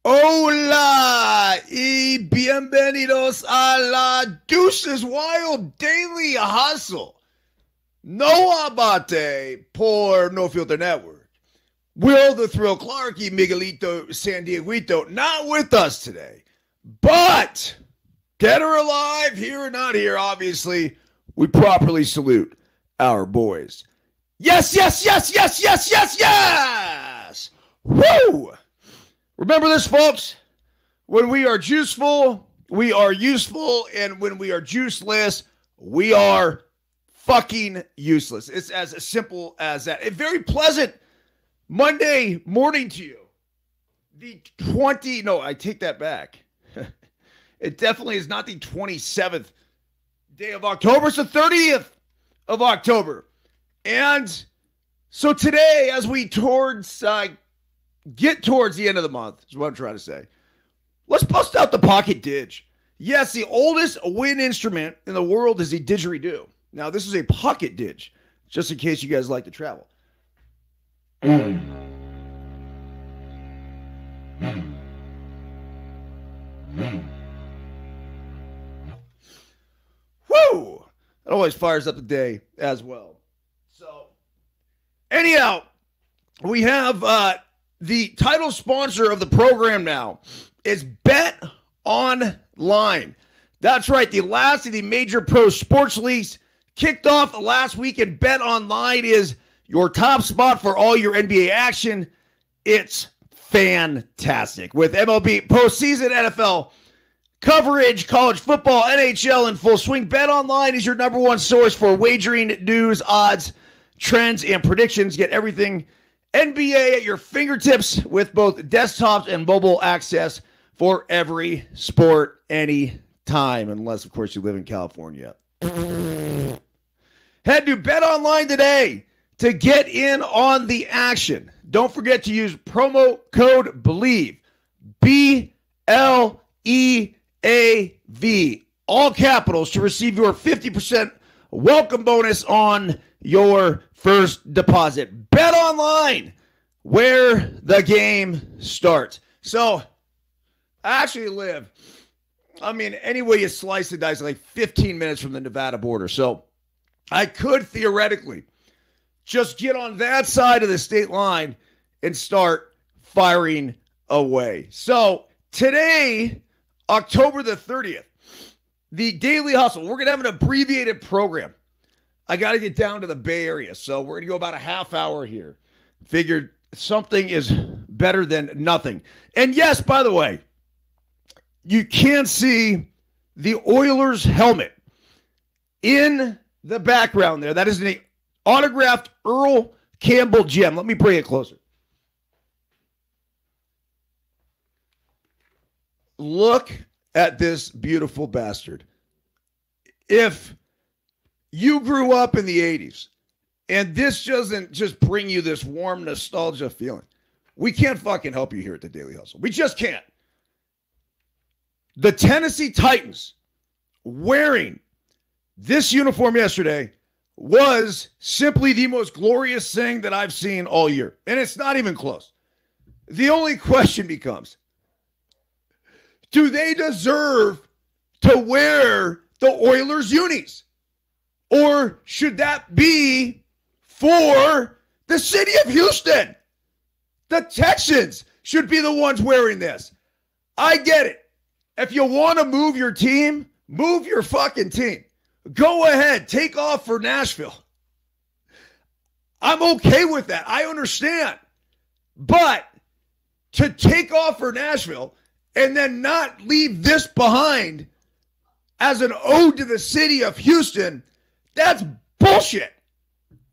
Hola y bienvenidos a la Deuces Wild Daily Hustle. No abate por No Filter Network. Will the Thrill Clark y Miguelito San Dieguito not with us today. But, dead or alive, here or not here, obviously, we properly salute our boys. Yes, yes, yes, yes, yes, yes, yes! Woo! Remember this, folks. When we are juiceful, we are useful. And when we are juiceless, we are fucking useless. It's as simple as that. A very pleasant Monday morning to you. I take that back. It definitely is not the 27th day of October. It's the 30th of October. And so today, as we get towards the end of the month, is what I'm trying to say. Let's bust out the pocket didge. Yes, the oldest wind instrument in the world is a didgeridoo. Now, this is a pocket didge, just in case you guys like to travel. Woo! It always fires up the day as well. So, anyhow, we have the title sponsor of the program now is Bet Online. That's right. The last of the major pro sports leagues kicked off last week, and Bet Online is your top spot for all your NBA action. It's fantastic. With MLB postseason, NFL coverage, college football, NHL in full swing, Bet Online is your number one source for wagering, news, odds, trends, and predictions. Get everything NBA at your fingertips with both desktops and mobile access for every sport, any time, unless, of course, you live in California. Head to Bet Online today to get in on the action. Don't forget to use promo code BELIEVE, BLEAV, all capitals, to receive your 50% welcome bonus on your first deposit. Bet Online, where the game starts. So, I actually live, any way you slice and dice, like 15 minutes from the Nevada border. So, I could theoretically just get on that side of the state line and start firing away. So, today, October the 30th, the Daily Hustle, we're going to have an abbreviated program. I got to get down to the Bay Area, so we're going to go about a half hour here. Figured something is better than nothing. And yes, by the way, you can see the Oilers helmet in the background there. That is an autographed Earl Campbell gem. Let me bring it closer. Look at this beautiful bastard. If you grew up in the 80s, and this doesn't just bring you this warm nostalgia feeling, we can't fucking help you here at the Daily Hustle. We just can't. The Tennessee Titans wearing this uniform yesterday was simply the most glorious thing that I've seen all year. And it's not even close. The only question becomes, do they deserve to wear the Oilers unis? Or should that be for the city of Houston? The Texans should be the ones wearing this. I get it. If you want to move your team, move your fucking team. Go ahead. Take off for Nashville. I'm okay with that. I understand. But to take off for Nashville and then not leave this behind as an ode to the city of Houston, that's bullshit.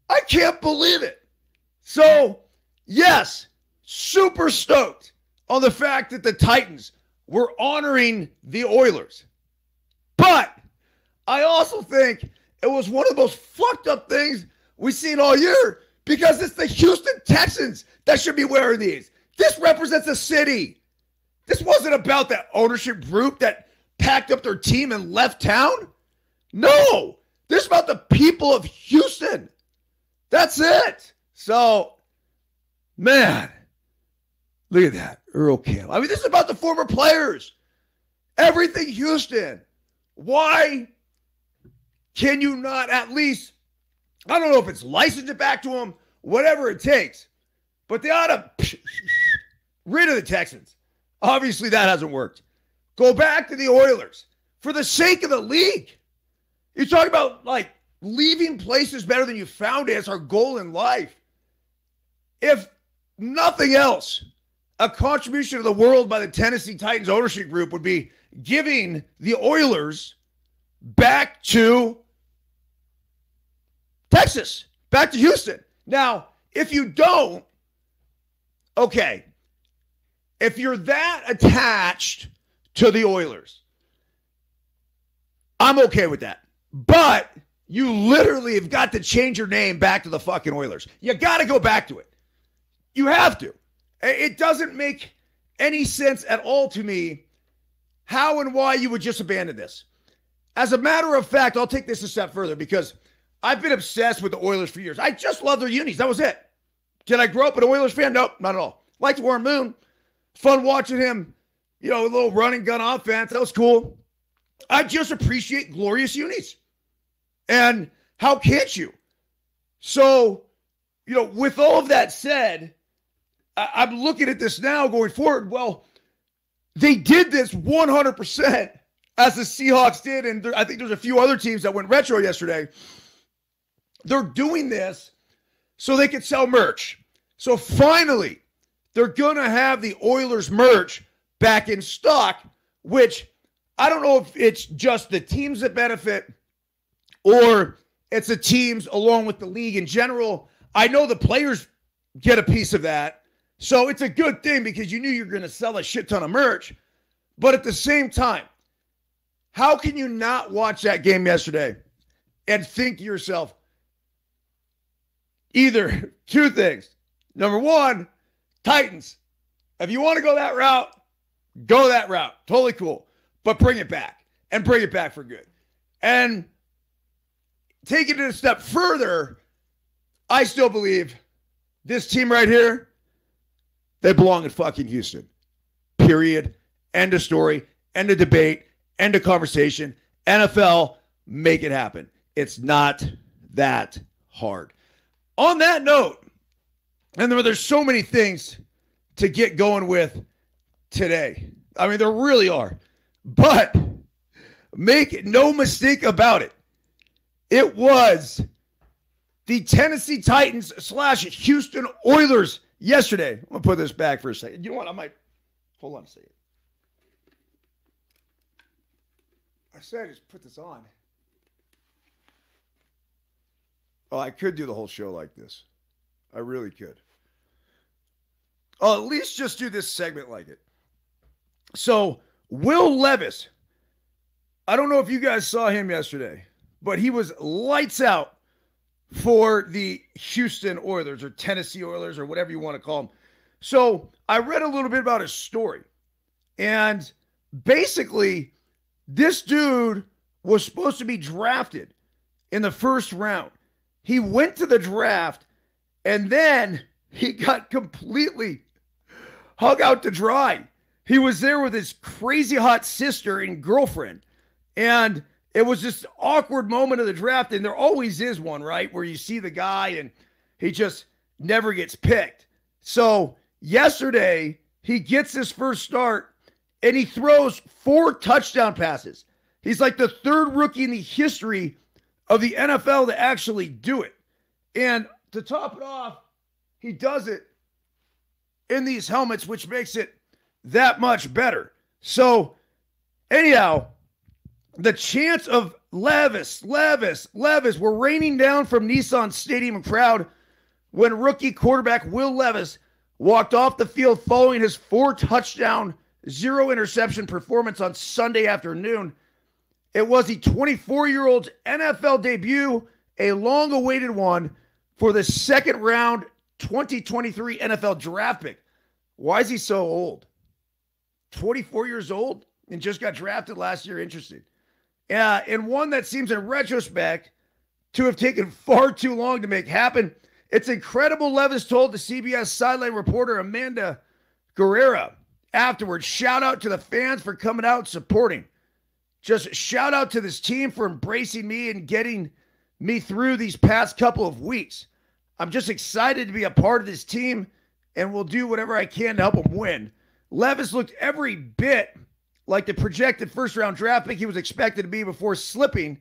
I can't believe it. So, yes, super stoked on the fact that the Titans were honoring the Oilers. But I also think it was one of the most fucked up things we've seen all year, because it's the Houston Texans that should be wearing these. This represents a city. This wasn't about that ownership group that packed up their team and left town. No, this is about the people of Houston. That's it. So, man, look at that. Earl Campbell. I mean, this is about the former players. Everything Houston. Why can you not at least, I don't know if it's license it back to them, whatever it takes, but they ought to rid of the Texans. Obviously, that hasn't worked. Go back to the Oilers for the sake of the league. You talk about like leaving places better than you found it. It's our goal in life. If nothing else, a contribution to the world by the Tennessee Titans ownership group would be giving the Oilers back to Texas, back to Houston. Now, if you don't, okay, if you're that attached to the Oilers, I'm okay with that. But you literally have got to change your name back to the fucking Oilers. You got to go back to it. You have to. It doesn't make any sense at all to me how and why you would just abandon this. As a matter of fact, I'll take this a step further because I've been obsessed with the Oilers for years. I just love their unis. That was it. Did I grow up an Oilers fan? Nope, not at all. Liked Warren Moon. Fun watching him, a little running gun offense. That was cool. I just appreciate glorious unis. And how can't you? So, with all of that said, I'm looking at this now going forward. Well, they did this 100% as the Seahawks did, and I think there's a few other teams that went retro yesterday. They're doing this so they can sell merch. So finally, they're going to have the Oilers merch back in stock, which I don't know if it's just the teams that benefit or it's the teams along with the league in general. I know the players get a piece of that. So it's a good thing because you knew you were going to sell a shit ton of merch. But at the same time, how can you not watch that game yesterday and think to yourself, either two things. Number one, Titans. If you want to go that route, go that route. Totally cool. But bring it back and bring it back for good. And taking it a step further, I still believe this team right here, they belong in fucking Houston. Period. End of story. End of debate. End of conversation. NFL, make it happen. It's not that hard. On that note, and there's so many things to get going with today. I mean, there really are. But make no mistake about it. It was the Tennessee Titans / Houston Oilers yesterday. I'm going to put this back for a second. You know what? I might. Hold on a second. I said I just put this on. Oh, I could do the whole show like this. I really could. Oh, at least just do this segment like it. So, Will Levis. I don't know if you guys saw him yesterday, but he was lights out for the Houston Oilers or Tennessee Oilers or whatever you want to call them. So I read a little bit about his story. And basically, this dude was supposed to be drafted in the first round. He went to the draft, and then he got completely hung out to dry. He was there with his crazy hot sister and girlfriend. And it was this awkward moment of the draft, and there always is one, right, where you see the guy and he just never gets picked. So yesterday, he gets his first start, and he throws 4 touchdown passes. He's like the third rookie in the history of the NFL to actually do it. And to top it off, he does it in these helmets, which makes it that much better. So anyhow, the chants of Levis were raining down from Nissan Stadium crowd when rookie quarterback Will Levis walked off the field following his 4 touchdown, 0 interception performance on Sunday afternoon. It was the 24-year-old's NFL debut, a long-awaited one for the second round 2023 NFL draft pick. Why is he so old? 24 years old and just got drafted last year. Interesting. And one that seems in retrospect to have taken far too long to make happen. It's incredible, Levis told the CBS sideline reporter Amanda Guerrera. afterwards. Shout out to the fans for coming out and supporting. Just shout out to this team for embracing me and getting me through these past couple of weeks. I'm just excited to be a part of this team and will do whatever I can to help them win. Levis looked every bit like the projected first-round draft pick he was expected to be before slipping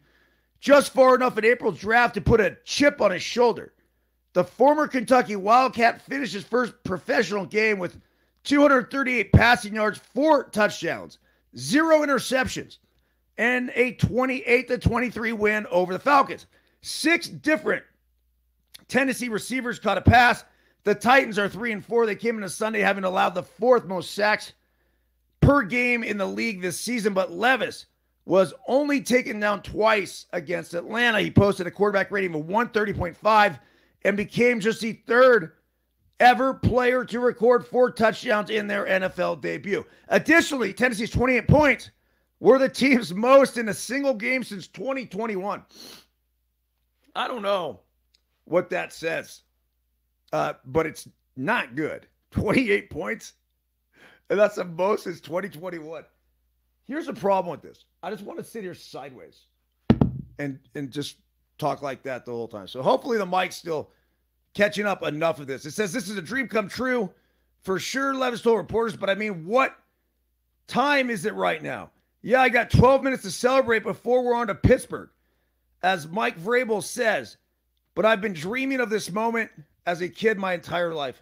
just far enough in April's draft to put a chip on his shoulder. The former Kentucky Wildcat finished his first professional game with 238 passing yards, 4 touchdowns, 0 interceptions, and a 28-23 win over the Falcons. 6 different Tennessee receivers caught a pass. The Titans are 3-4. They came into Sunday having allowed the 4th most sacks per game in the league this season, but Levis was only taken down twice against Atlanta. He posted a quarterback rating of 130.5 and became just the 3rd ever player to record 4 touchdowns in their NFL debut. Additionally, Tennessee's 28 points were the team's most in a single game since 2021. I don't know what that says, but it's not good. 28 points, and that's the most since 2021. Here's the problem with this. I just want to sit here sideways and just talk like that the whole time. So hopefully the mic's still catching up enough of this. It says, this is a dream come true. For sure, Levis told reporters, but I mean, what time is it right now? Yeah, I got 12 minutes to celebrate before we're on to Pittsburgh, as Mike Vrabel says. But I've been dreaming of this moment as a kid my entire life.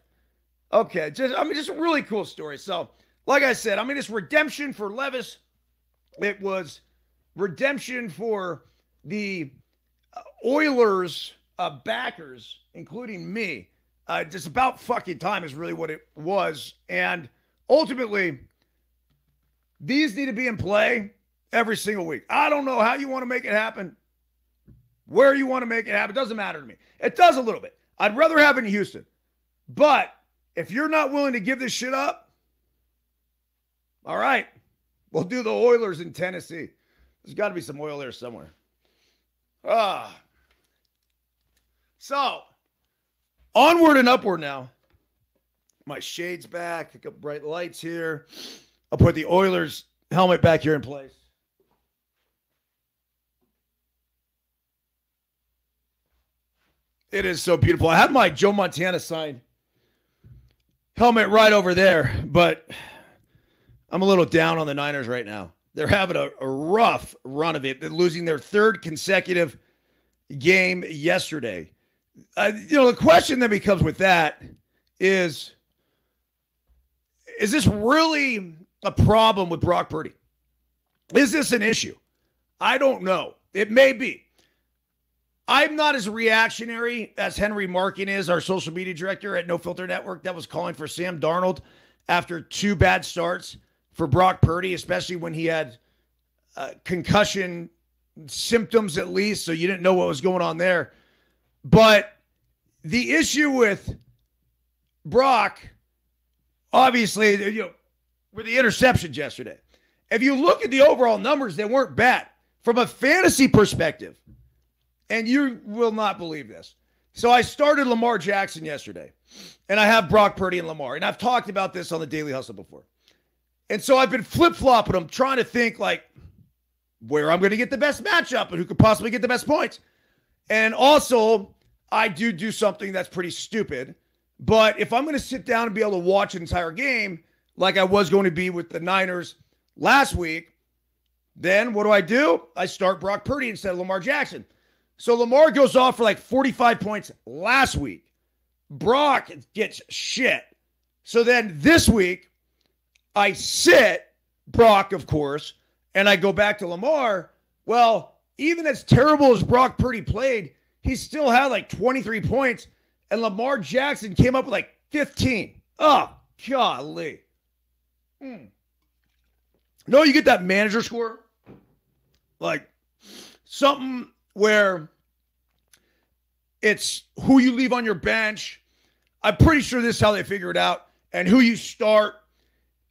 Okay, just a really cool story. So, like I said, it's redemption for Levis. It was redemption for the Oilers backers, including me. Just about fucking time is really what it was. And ultimately, these need to be in play every single week. I don't know how you want to make it happen, where you want to make it happen. It doesn't matter to me. It does a little bit. I'd rather have it in Houston. But if you're not willing to give this shit up, all right, we'll do the Oilers in Tennessee. There's got to be some oil there somewhere. So, onward and upward now. My shade's back. I got bright lights here. I'll put the Oilers helmet back here in place. It is so beautiful. I have my Joe Montana signed helmet right over there, but I'm a little down on the Niners right now. They're having a rough run of it. They're losing their 3rd consecutive game yesterday. The question that becomes with that is this really a problem with Brock Purdy? Is this an issue? I don't know. It may be. I'm not as reactionary as Henry Markin is, our social media director at No Filter Network, that was calling for Sam Darnold after 2 bad starts for Brock Purdy, especially when he had concussion symptoms at least, so you didn't know what was going on there. But the issue with Brock, obviously, were the interceptions yesterday. If you look at the overall numbers, they weren't bad. From a fantasy perspective, and you will not believe this. So I started Lamar Jackson yesterday, and I have Brock Purdy and Lamar, and I've talked about this on the Daily Hustle before. And so I've been flip-flopping them, trying to think, where I'm going to get the best matchup and who could possibly get the best points. And also, I do something that's pretty stupid. But if I'm going to sit down and be able to watch an entire game like I was going to be with the Niners last week, then what do? I start Brock Purdy instead of Lamar Jackson. So Lamar goes off for 45 points last week. Brock gets shit. So then this week, I sit Brock, of course, and I go back to Lamar. Well, even as terrible as Brock Purdy played, he still had 23 points, and Lamar Jackson came up with 15. Oh, golly. No, you get that manager score? Something where it's who you leave on your bench. I'm pretty sure this is how they figure it out, and who you start.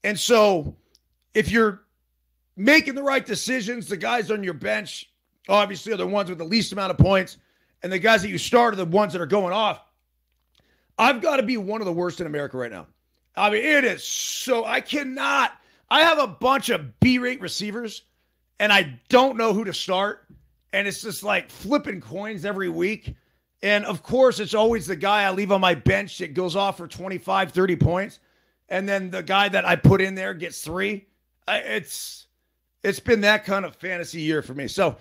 And so if you're making the right decisions, the guys on your bench obviously are the ones with the least amount of points, and the guys that you start are the ones that are going off. I've got to be one of the worst in America right now. I mean, it is so, I have a bunch of B-rate receivers, and I don't know who to start. And it's just like flipping coins every week. And of course, it's always the guy I leave on my bench that goes off for 25, 30 points. And then the guy that I put in there gets 3. It's been that kind of fantasy year for me. So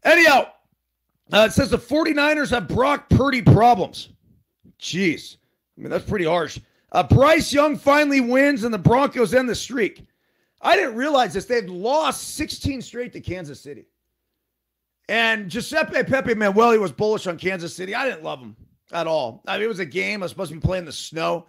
anyhow, it says the 49ers have Brock Purdy problems. Jeez. I mean, that's pretty harsh. Bryce Young finally wins and the Broncos end the streak. I didn't realize this. They've lost 16 straight to Kansas City. And Giuseppe Pepe Manueli was bullish on Kansas City. I didn't love him at all. I mean, it was a game. I was supposed to be playing in the snow.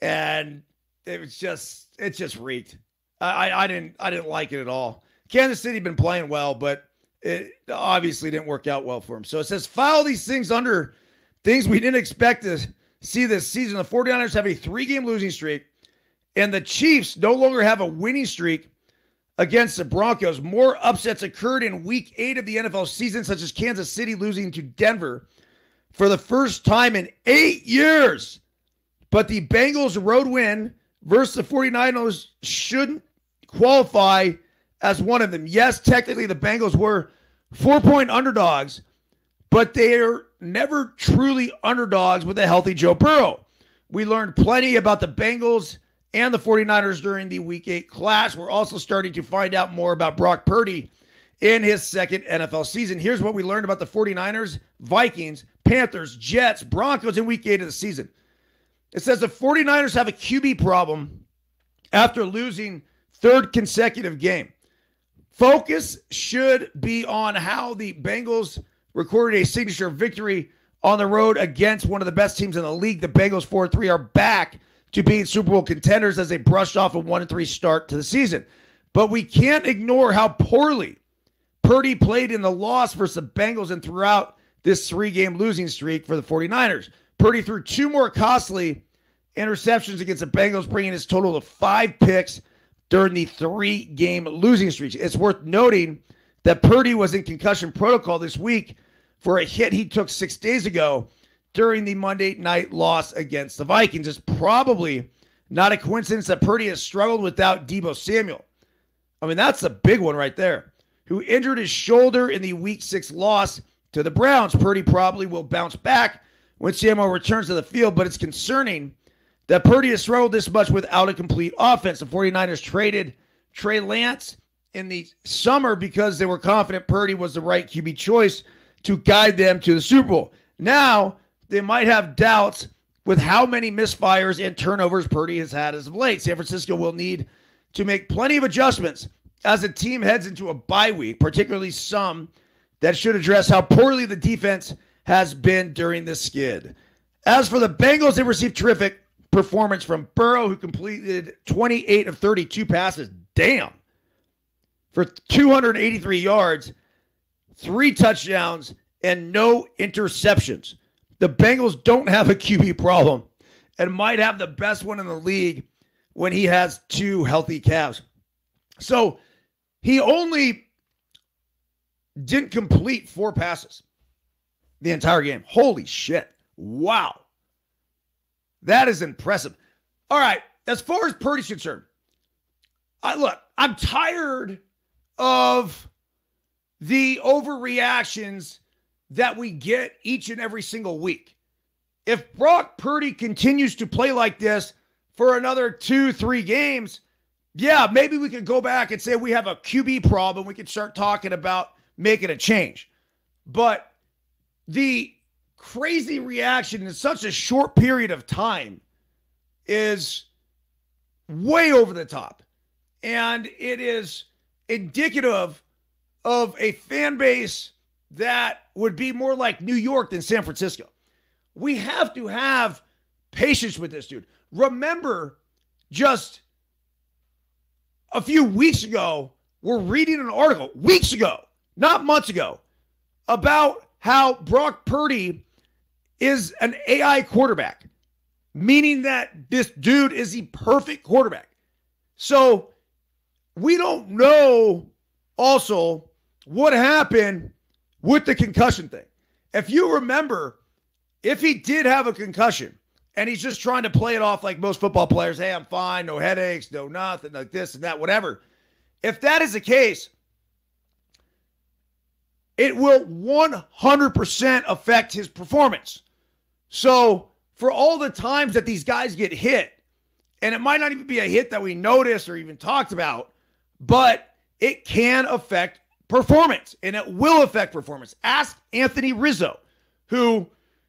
And it just reeked. I didn't like it at all. Kansas City had been playing well, but it obviously didn't work out well for him. So it says, file these things under things we didn't expect to see this season. The 49ers have a 3-game losing streak, and the Chiefs no longer have a winning streak against the Broncos. More upsets occurred in week 8 of the NFL season, such as Kansas City losing to Denver for the first time in 8 years. But the Bengals' road win versus the 49ers shouldn't qualify as one of them. Yes, technically the Bengals were 4-point underdogs, but they are never truly underdogs with a healthy Joe Burrow. We learned plenty about the Bengals and the 49ers during the Week 8 clash. We're also starting to find out more about Brock Purdy in his second NFL season. Here's what we learned about the 49ers, Vikings, Panthers, Jets, Broncos in Week 8 of the season. It says the 49ers have a QB problem after losing third consecutive game. Focus should be on how the Bengals recorded a signature victory on the road against one of the best teams in the league. The Bengals 4-3 are back to being Super Bowl contenders as they brushed off a 1-3 start to the season. But we can't ignore how poorly Purdy played in the loss versus the Bengals and throughout this 3-game losing streak for the 49ers. Purdy threw 2 more costly interceptions against the Bengals, bringing his total to 5 picks during the 3-game losing streak. It's worth noting that Purdy was in concussion protocol this week for a hit he took 6 days ago during the Monday night loss against the Vikings. It's probably not a coincidence that Purdy has struggled without Deebo Samuel. I mean, that's a big one right there. Who injured his shoulder in the Week 6 loss to the Browns. Purdy probably will bounce back when Samuel returns to the field, but it's concerning that Purdy has struggled this much without a complete offense. The 49ers traded Trey Lance in the summer because they were confident Purdy was the right QB choice to guide them to the Super Bowl. Now, they might have doubts with how many misfires and turnovers Purdy has had as of late. San Francisco will need to make plenty of adjustments as the team heads into a bye week, particularly some that should address how poorly the defense has been during the skid. As for the Bengals, they received terrific performance from Burrow, who completed 28 of 32 passes. Damn. For 283 yards, 3 touchdowns, and no interceptions. The Bengals don't have a QB problem and might have the best one in the league when he has 2 healthy calves. So he only didn't complete 4 passes the entire game. Holy shit. Wow. That is impressive. All right. As far as Purdy's concerned, I'm tired of the overreactions that we get each and every single week. If Brock Purdy continues to play like this for another 2-3 games, yeah, maybe we could go back and say we have a QB problem. We could start talking about making a change. But the crazy reaction in such a short period of time is way over the top. And it is indicative of a fan base that would be more like New York than San Francisco. We have to have patience with this dude. Remember, just a few weeks ago, we're reading an article, weeks ago, not months ago, about how Brock Purdy is an AI quarterback, meaning that this dude is the perfect quarterback. So we don't know also what happened with the concussion thing. If you remember, if he did have a concussion And he's just trying to play it off like most football players. Hey, I'm fine, no headaches, no nothing, like this and that, whatever. If that is the case, it will 100% affect his performance. So for all the times that these guys get hit, and it might not even be a hit that we noticed or even talked about, but it can affect performance, and it will affect performance. Ask Anthony Rizzo, who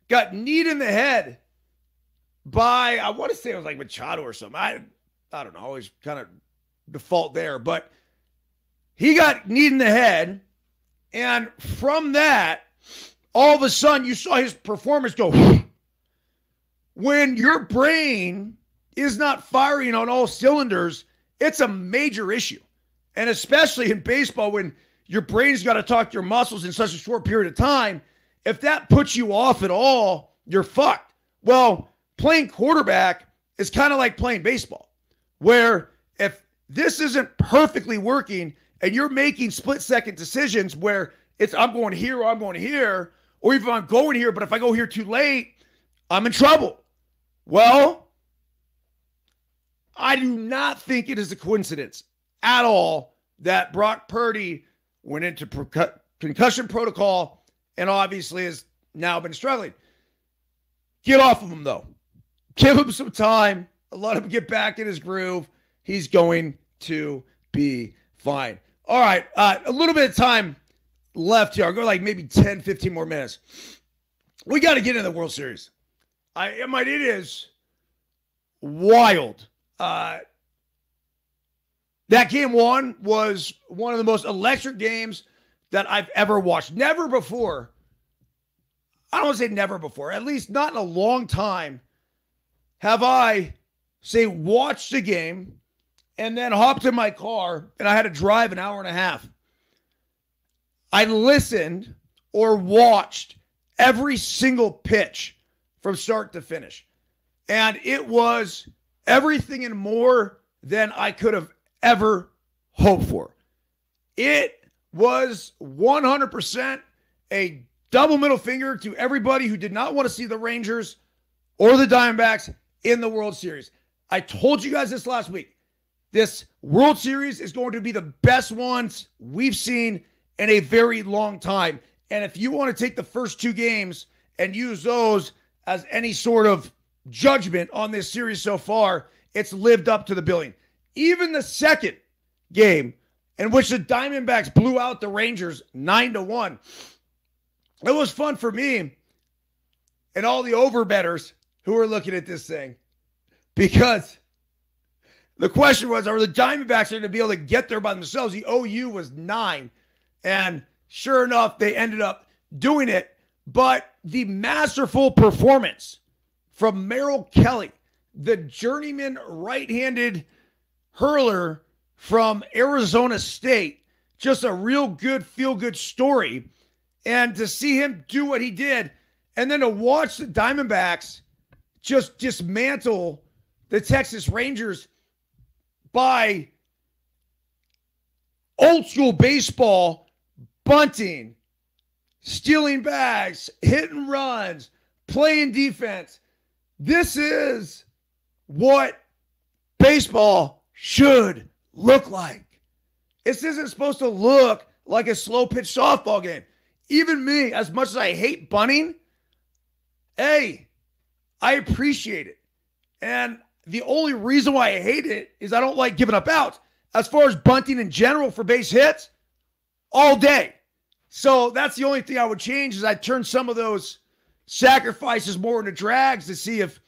got kneed in the head by, I want to say it was like Machado or something. I don't know. I always kind of default there. But he got kneed in the head. And from that, all of a sudden, you saw his performance go. When your brain is not firing on all cylinders, it's a major issue. And especially in baseball, when your brain's got to talk to your muscles in such a short period of time, if that puts you off at all, you're fucked. Well, playing quarterback is kind of like playing baseball, where if this isn't perfectly working and you're making split-second decisions where it's I'm going here or I'm going here, or even I'm going here, but if I go here too late, I'm in trouble. Well, I do not think it is a coincidence at all that Brock Purdy went into concussion protocol and obviously has now been struggling. Get off of him, though. Give him some time. Let him get back in his groove. He's going to be fine. All right. A little bit of time left here. I'll go like maybe 10, 15 more minutes. We got to get into the World Series. It is wild. That game one was one of the most electric games that I've ever watched. Never before. I don't want to say never before, at least not in a long time, have I, say, watched a game and then hopped in my car and I had to drive an hour and a half. I listened or watched every single pitch from start to finish. And it was everything and more than I could have ever hoped for. It was 100% a double middle finger to everybody who did not want to see the Rangers or the Diamondbacks in the World Series. I told you guys this last week. This World Series is going to be the best ones we've seen in a very long time. And if you want to take the first two games and use those as any sort of judgment on this series so far, it's lived up to the billing. Even the second game, in which the Diamondbacks blew out the Rangers 9-1, it was fun for me and all the overbettors who are looking at this thing, because the question was, are the Diamondbacks going to be able to get there by themselves? The OU was 9, and sure enough, they ended up doing it. But the masterful performance from Merrill Kelly, the journeyman right-handed hurler from Arizona State, just a real good, feel-good story. And to see him do what he did, and then to watch the Diamondbacks just dismantle the Texas Rangers by old school baseball, bunting, stealing bags, hitting runs, playing defense. This is what baseball should look like. This isn't supposed to look like a slow pitch softball game. Even me, as much as I hate bunting, hey, I appreciate it. And the only reason why I hate it is I don't like giving up outs. As far as bunting in general for base hits, all day. So that's the only thing I would change, is I'd turn some of those sacrifices more into drags to see if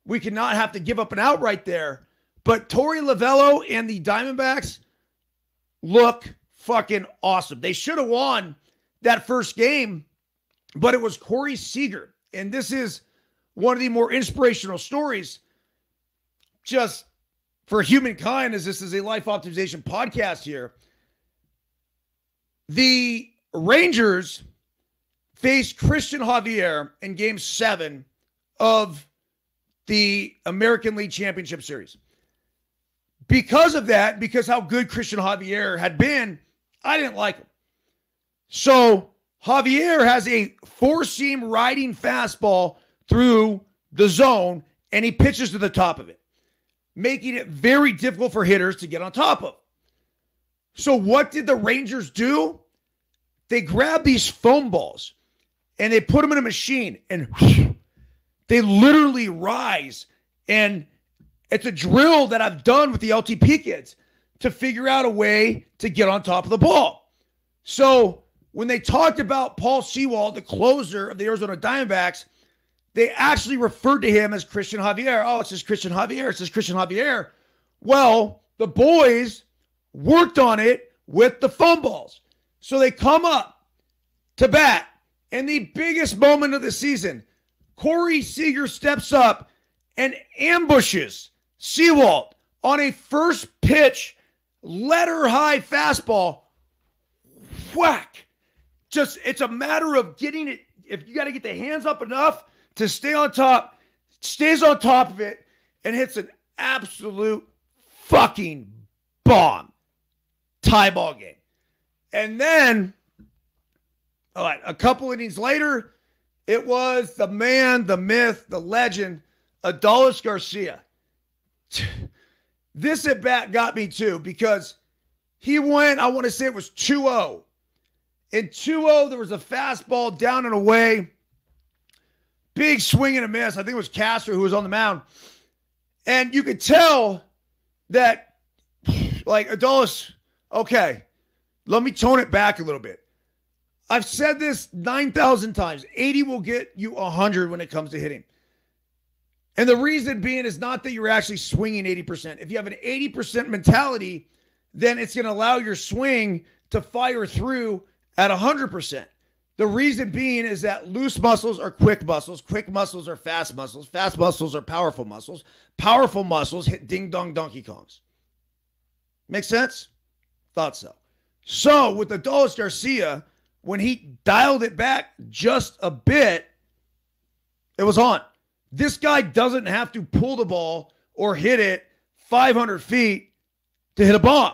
we can not have to give up an out right there. But Torey Lovullo and the Diamondbacks look fucking awesome. They should have won that first game, but it was Corey Seager. And this is one of the more inspirational stories just for humankind, as this is a life optimization podcast here. The Rangers faced Christian Javier in Game 7 of the American League Championship Series. Because of that, because how good Christian Javier had been, I didn't like him. So Javier has a four-seam riding fastball through the zone, and he pitches to the top of it, making it very difficult for hitters to get on top of. So what did the Rangers do? They grabbed these foam balls and they put them in a machine and they literally rise. And it's a drill that I've done with the LTP kids to figure out a way to get on top of the ball. So when they talked about Paul Sewald, the closer of the Arizona Diamondbacks, they actually referred to him as Christian Javier. Oh, it's just Christian Javier. It's just Christian Javier. Well, the boys worked on it with the foam balls. So they come up to bat, and the biggest moment of the season, Corey Seager steps up and ambushes Sewald on a first pitch, letter high fastball. Whack. Just, it's a matter of getting it. If you got to get the hands up enough to stay on top, stays on top of it, and hits an absolute fucking bomb. Tie ball game. And then, all right, a couple innings later, it was the man, the myth, the legend, Adolis Garcia. This at bat got me too, because he went, I want to say it was 2-0. In 2-0, there was a fastball down and away. Big swing and a miss. I think it was Castro who was on the mound. And you could tell that, like, Adolis, okay, let me tone it back a little bit. I've said this 9,000 times. 80 will get you 100 when it comes to hitting. And the reason being is not that you're actually swinging 80%. If you have an 80% mentality, then it's going to allow your swing to fire through at 100%. The reason being is that loose muscles are quick muscles are fast muscles are powerful muscles hit ding-dong Donkey Kongs. Make sense? Thought so. So with Adolis Garcia, when he dialed it back just a bit, it was on. This guy doesn't have to pull the ball or hit it 500 feet to hit a bomb.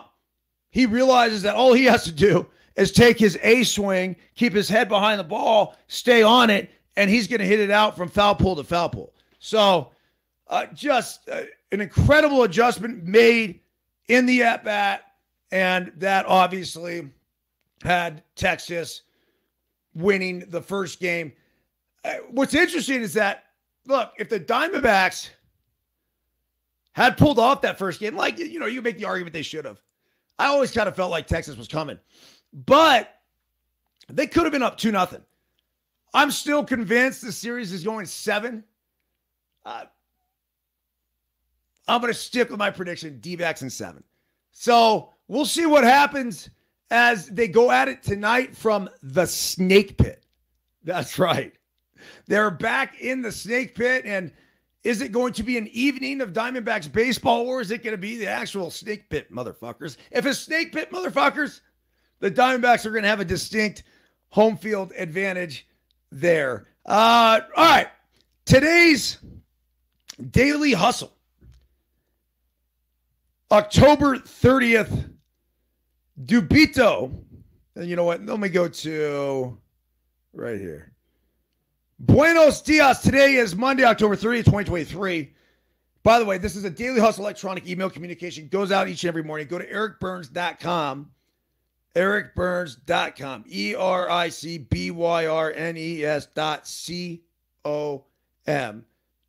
He realizes that all he has to do is take his A swing, keep his head behind the ball, stay on it, and he's going to hit it out from foul pole to foul pole. So just an incredible adjustment made in the at-bat, and that obviously had Texas winning the first game. What's interesting is that, look, if the Diamondbacks had pulled off that first game, like, you know, you make the argument they should have. I always kind of felt like Texas was coming. But they could have been up 2-0. I'm still convinced the series is going 7. I'm going to stick with my prediction, D-backs in 7. So we'll see what happens as they go at it tonight from the Snake Pit. That's right. They're back in the Snake Pit, and is it going to be an evening of Diamondbacks baseball, or is it going to be the actual Snake Pit, motherfuckers? If it's Snake Pit, motherfuckers, the Diamondbacks are going to have a distinct home field advantage there. All right. Today's Daily Hustle. October 30th, Dubito. And you know what? Let me go to right here. Buenos dias. Today is Monday, October 30th, 2023. By the way, this is a Daily Hustle electronic email communication. Goes out each and every morning. Go to ericbyrnes.com. ericbyrnes.com. ERICBYRNES.com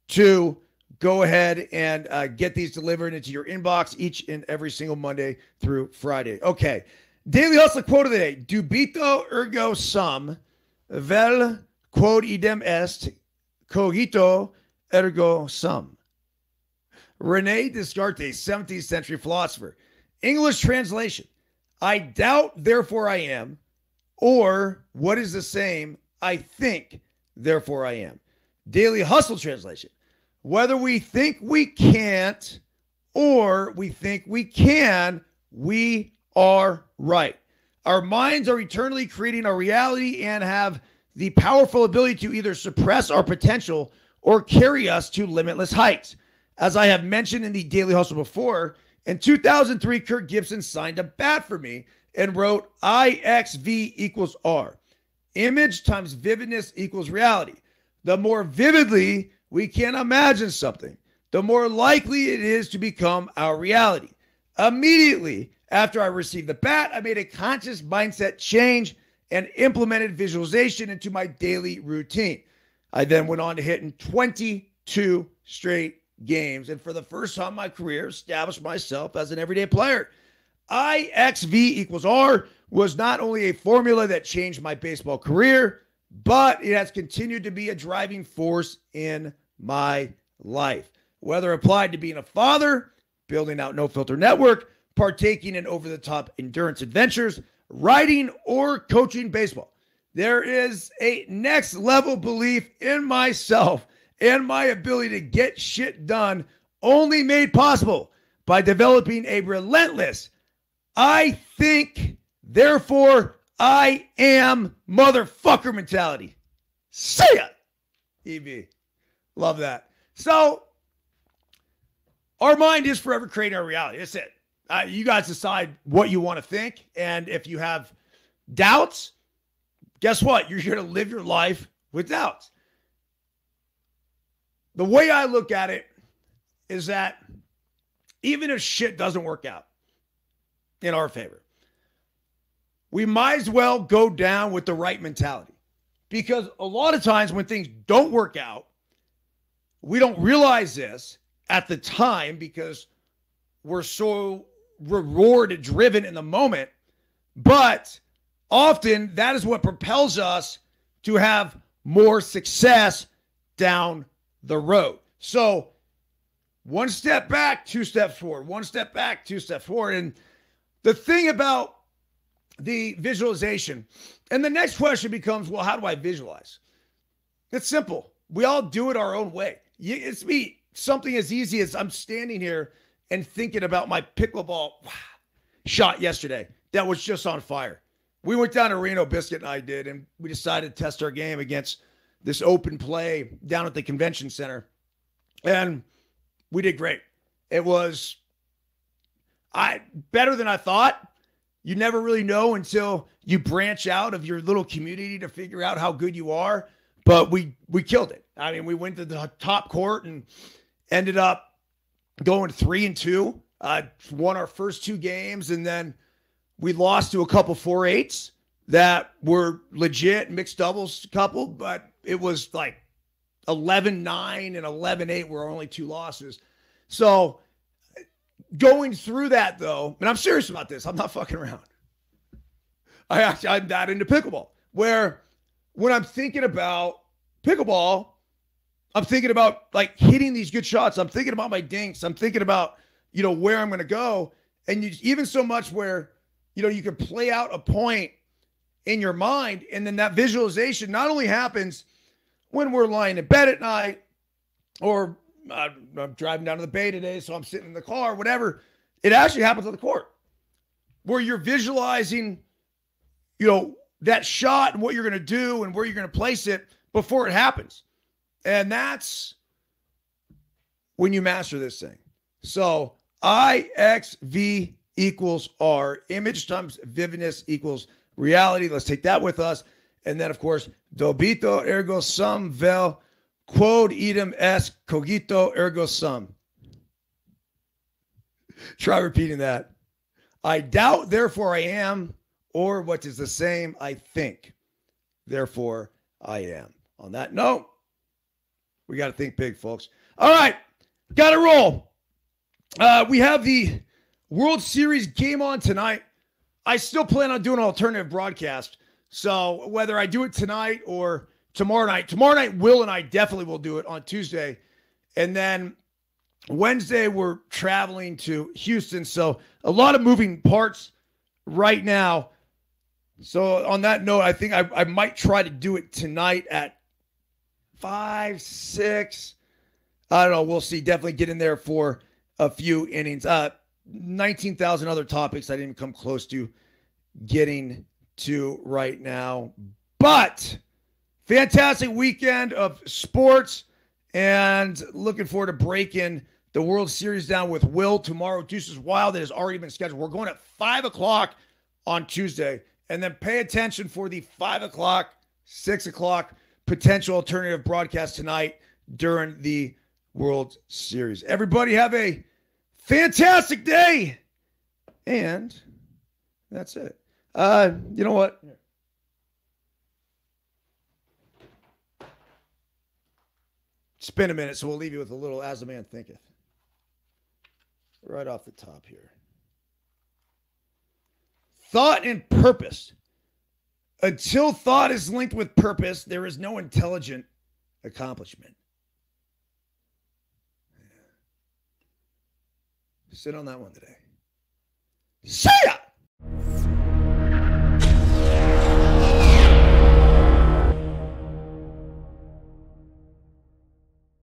to go ahead and get these delivered into your inbox each and every single Monday through Friday. Okay. Daily Hustle quote of the day. Dubito ergo sum vel quod idem est cogito ergo sum. Rene Descartes, 17th century philosopher. English translation. I doubt, therefore I am. Or, what is the same? I think, therefore I am. Daily Hustle translation. Whether we think we can't or we think we can, we are right. Our minds are eternally creating our reality and have the powerful ability to either suppress our potential or carry us to limitless heights. As I have mentioned in the Daily Hustle before, in 2003, Kirk Gibson signed a bat for me and wrote IXV equals R. Image times vividness equals reality. The more vividly we can imagine something, the more likely it is to become our reality. Immediately after I received the bat, I made a conscious mindset change and implemented visualization into my daily routine. I then went on to hit in 22 straight games, and for the first time in my career, established myself as an everyday player. IXV equals R was not only a formula that changed my baseball career, but it has continued to be a driving force in my life. Whether applied to being a father, building out No Filter Network, partaking in over-the-top endurance adventures, writing, or coaching baseball, there is a next-level belief in myself and my ability to get shit done, only made possible by developing a relentless, I think, therefore I am motherfucker mentality. See ya, EB. Love that. So, our mind is forever creating our reality. That's it. You guys decide what you want to think. And if you have doubts, guess what? You're here to live your life with doubts. The way I look at it is that even if shit doesn't work out in our favor, we might as well go down with the right mentality. Because a lot of times when things don't work out, we don't realize this at the time because we're so reward driven in the moment. But often that is what propels us to have more success down the road. So one step back, two steps forward, one step back, two steps forward. And the thing about the visualization, and the next question becomes, well, how do I visualize? It's simple. We all do it our own way. It's me. Something as easy as I'm standing here and thinking about my pickleball shot yesterday that was just on fire. We went down to Reno, Biscuit and I did, and we decided to test our game against this open play down at the convention center. And we did great. It was better than I thought. You never really know until you branch out of your little community to figure out how good you are. But we killed it. I mean, we went to the top court and ended up going 3-2. Won our first two games, and then we lost to a couple 4-8s that were legit mixed doubles couple, but it was like 11-9 and 11-8 were our only two losses. So going through that, though, and I'm serious about this. I'm not fucking around. I'm that into pickleball, where when I'm thinking about pickleball, I'm thinking about like hitting these good shots. I'm thinking about my dinks. I'm thinking about, where I'm going to go. And even so much where, you can play out a point in your mind. And then that visualization not only happens when we're lying in bed at night, or I'm driving down to the bay today, so I'm sitting in the car, whatever. It actually happens on the court where you're visualizing, that shot and what you're going to do and where you're going to place it before it happens. And that's when you master this thing. So IXV equals R. Image times vividness equals reality. Let's take that with us. And then, of course, Dubito, ergo sum, vel, quod, idem, est, cogito, ergo sum. Try repeating that. I doubt, therefore I am, or what is the same, I think, therefore I am. On that note, we got to think big, folks. All right, got to roll. We have the World Series game on tonight. I still plan on doing an alternative broadcast. So whether I do it tonight or tomorrow night, Will and I definitely will do it on Tuesday. And then Wednesday, we're traveling to Houston. So a lot of moving parts right now. So on that note, I think I might try to do it tonight at 5, 6. I don't know. We'll see. Definitely get in there for a few innings. 19,000 other topics I didn't even come close to getting to right now. But fantastic weekend of sports, and looking forward to breaking the World Series down with Will tomorrow. Deuces Wild that has already been scheduled. We're going at 5 o'clock on Tuesday. And then pay attention for the 5 o'clock, 6 o'clock potential alternative broadcast tonight. during the World Series. Everybody have a fantastic day. And that's it. You know what? It's been a minute, so we'll leave you with a little As a Man Thinketh. Right off the top here. Thought and purpose. Until thought is linked with purpose, there is no intelligent accomplishment. Sit on that one today. See ya!